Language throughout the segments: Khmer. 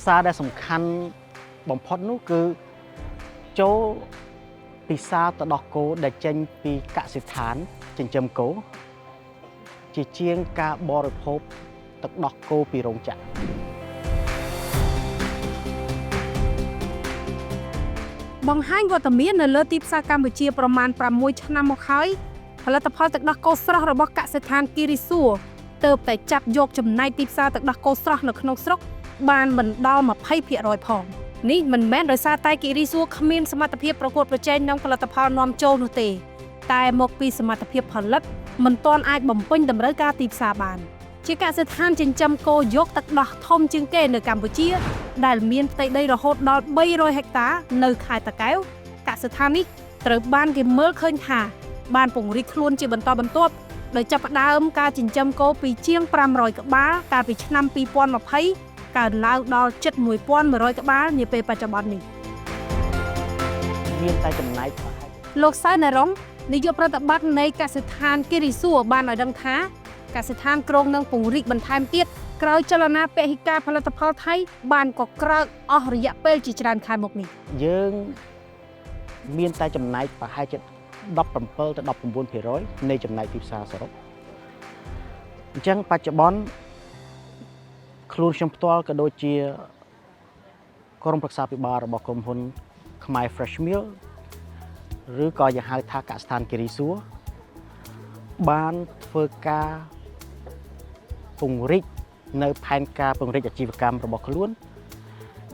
សារដែលសំខាន់បំផុតនោះគឺចូលពីសារទៅដោះគោដែលចេញពីកសិដ្ឋានចិញ្ចឹមគោជាជាងការបរិភោគទឹកដោះគោពីរោងចក្របង្ហាញវត្តមាននៅលើទីផ្សារកម្ពុជាប្រមាណ6ឆ្នាំមកហើយផលិតផលទឹកដោះគោស្រស់របស់កសិដ្ឋានគិរីសួរទើបតែចាប់យកចំណែកទីផ្សារទឹកដោះគោស្រស់នៅក្នុងស្រុកបានមិនដល់ 20% ផងនេះមិនមែនដោយសារតែគិរីសួរគ្មានសមត្ថភាពប្រកួតប្រជែងនឹងផលិតផលនាំចូលនោះទេតែមកពីសមត្ថភាពផលិតមិនទាន់អាចបំពេញតម្រូវការទីផ្សារបានជាកសិដ្ឋានចិញ្ចឹមគោយកទឹកដោះធំជាងគេនៅកម្ពុជាដែលមានផ្ទៃដីរហូតដល់300ហិកតានៅខេត្តតាកែវកសិដ្ឋាននេះត្រូវបានគេមើលឃើញថាបានពង្រីកខ្លួនជាបន្តបន្ទាប់ដោយចាប់ផ្ដើមការចិញ្ចឹមគោពីជាង500ក្បាលកាលពីឆ្នាំ2020កើនឡើងដល់ជិត1100ក្បាលនាពេលបច្ចុប្បន្ននេះមានតែចំណែកប្រហែលលោកសៅណរងនាយកប្រតិបត្តិនៃកសិដ្ឋានគិរីសួរបានឲ្យដឹងថាកសិដ្ឋានក្រុងនឹងពង្រីកបន្ថែមទៀតក្រោយចលនាពហិការផលិតផលថៃបានកក្រើកអស់រយៈពេលជាច្រើនខែមកនេះយើងមានតែចំណែកប្រហែលជា17ទៅ19% នៃចំណែកទីផ្សារសរុបអញ្ចឹងបច្ចុប្បន្នខ្លួនខ្ញុំផ្ទាល់ក៏ដូចជាក្រុមប្រឹក្សាពិបាលរបស់ក្រុមហ៊ុនខ្មែរ Fresh Milk ឬក៏យើងហៅថាកសិដ្ឋានគិរីសួរបានធ្វើការពង្រីកនៅផែនការពង្រីកអាជីវកម្មរបស់ខ្លួន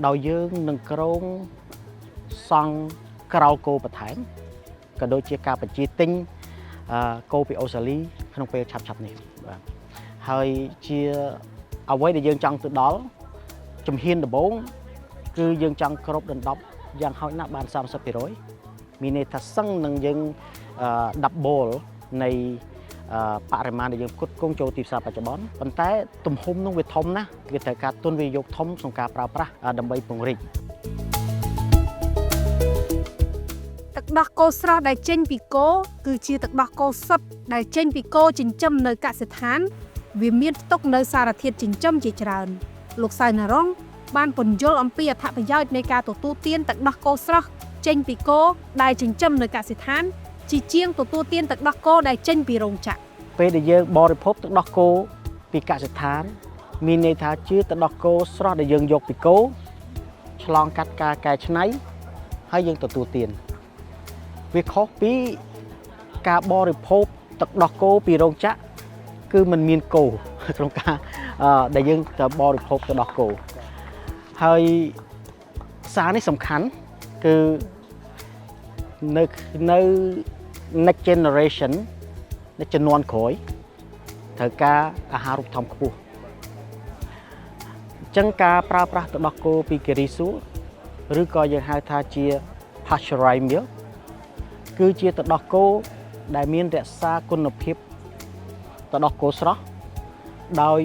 ដោយយើងនឹងក្រងសង់ក្រោលគោបន្ថែមក៏ដូចជាការបញ្ជាទិញគោពីអូស្ត្រាលីក្នុងពេលឆាប់ៗនេះបាទហើយជាអ្វីដែលយើងចង់ទៅដល់ជំហានដំបូងគឺយើងចង់គ្រប់ដណ្ដប់យ៉ាងហោចណាស់បាន 30% មានន័យថាសឹងនឹងយើង double នៃបរិមាណដែលយើងផ្គត់ផ្គង់ចូលទីផ្សារបច្ចុប្បន្នប៉ុន្តែទំហំនោះវាធំណាស់វាត្រូវការទុនវិនិយោគធំក្នុងការប្រើប្រាស់ដើម្បីពង្រីកទឹកដោះគោស្រស់ដែលចេញពីគោគឺជាទឹកដោះគោសុទ្ធដែលចេញពីគោចិញ្ចឹមនៅកសិដ្ឋានវាមានផ្ទុកនៅសារធាតុចិញ្ចឹមជាច្រើនលោកសៅណរងបានពន្យល់អំពីអត្ថប្រយោជន៍នៃការទទួលទានទឹកដោះគោស្រស់ចេញពីគោដែលចិញ្ចឹមនៅកសិដ្ឋានជាជាងទទួលទានទឹកដោះគោដែលចេញពីរោងចក្រពេលដែលយើងបរិភោគទឹកដោះគោពីកសិដ្ឋានមានន័យថាជាទឹកដោះគោស្រស់ដែលយើងយកពីគោឆ្លងកាត់ការកែច្នៃហើយយើងទទួលទានវាខុសពីការបរិភោគទឹកដោះគោពីរោងចក្រគឺมันមានគោក្នុងការដែលយើងទៅបរិភោគទឹកដោះគោហើយសារនេះសំខាន់គឺនៅ next generation នៃជំនាន់ក្រោយត្រូវការអាហារូបត្ថម្ភខ្ពស់អញ្ចឹងការប្រើប្រាស់ទឹកដោះគោពីគិរីសួរឬក៏យើងហៅថាជា pasteurized milk គឺជាទឹកដោះគោដែលមានរក្សាគុណភាពទឹកដោះគោស្រស់ដោយ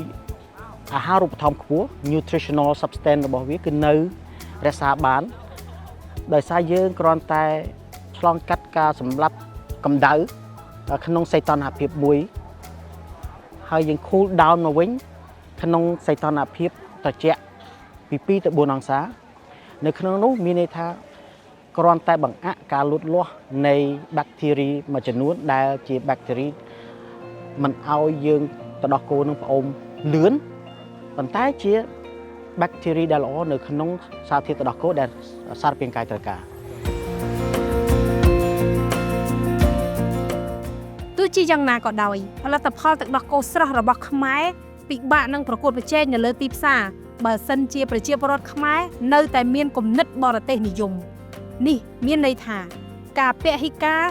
អាហារូបត្ថម្ភខ្ពស់ nutritional substance របស់វាគឺនៅរក្សាបានដោយសារយើងគ្រាន់តែឆ្លងកាត់ការសម្លាប់កម្ដៅក្នុងសីតុណ្ហភាពមួយហើយយើង cool down មកវិញក្នុងសីតុណ្ហភាពត្រជាក់ពី2ទៅ4អង្សានៅក្នុងនោះមានន័យថាគ្រាន់តែបង្អាក់ការលូតលាស់នៃ bacteria មួយចំនួនដែលជា bacteria មិនឲ្យយើងទៅដោះគោនឹងផ្អូមលឿនប៉ុន្តែជា bacteria ដែលល្អនៅក្នុងសារធាតុទឹកដោះគោដែលសារពាង្គកាយត្រូវការទោះជាយ៉ាងណាក៏ដោយផលិតផលទឹកដោះគោស្រស់របស់ខ្មែរពិបាកនឹងប្រកួតប្រជែងនៅលើទីផ្សារបើសិនជាប្រជាពលរដ្ឋខ្មែរនៅតែមានគំនិតបរទេសនិយមនេះមានន័យថាការពហិការ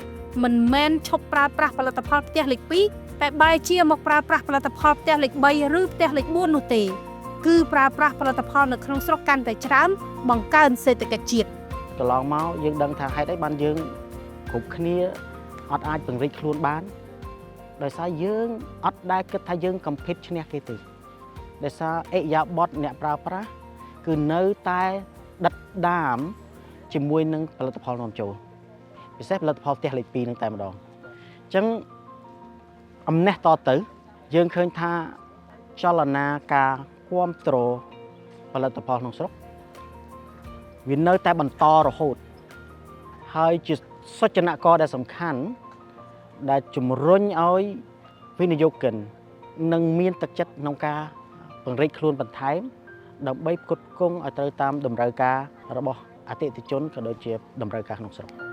មិនមែនឈប់ប្រើប្រាស់ផលិតផលផ្ទះលេខ2តែបែរជាមកប្រើប្រាស់ផលិតផលផ្ទះលេខ3ឬផ្ទះលេខ4នោះទេគឺប្រើប្រាស់ផលិតផលនៅក្នុងស្រុកកាន់តែច្រើនបង្កើនសេដ្ឋកិច្ចជាតិកន្លងមកយើងដឹងថាហេតុអីបានយើងគ្រប់គ្នាអត់អាចពង្រីកខ្លួនបានដោយសារយើងអត់ដែលគិតថាយើង compete ឈ្នះគេទេដោយសារអិយាបថអ្នកប្រើប្រាស់គឺនៅតែដិតដាមជាមួយនឹងផលិតផលនាំចូលពិសេសផលិតផលផ្ទះលេខ2នឹងតែម្ដងអញ្ចឹងអំណះតទៅយើងឃើញថាចលនាការគាំទ្រ ផលិតផលក្នុងស្រុកវានៅតែបន្តរហូតហើយជាសុចនករដែលសំខាន់ដែលជំរុញឲ្យវិនិយោគិននឹងមានទឹកចិត្តក្នុងការពង្រីកខ្លួនបន្ថែមដើម្បីផ្គត់ផ្គង់ឲ្យត្រូវតាមតម្រូវការរបស់អតិថិជនក៏ដូចជាតម្រូវការក្នុងស្រុក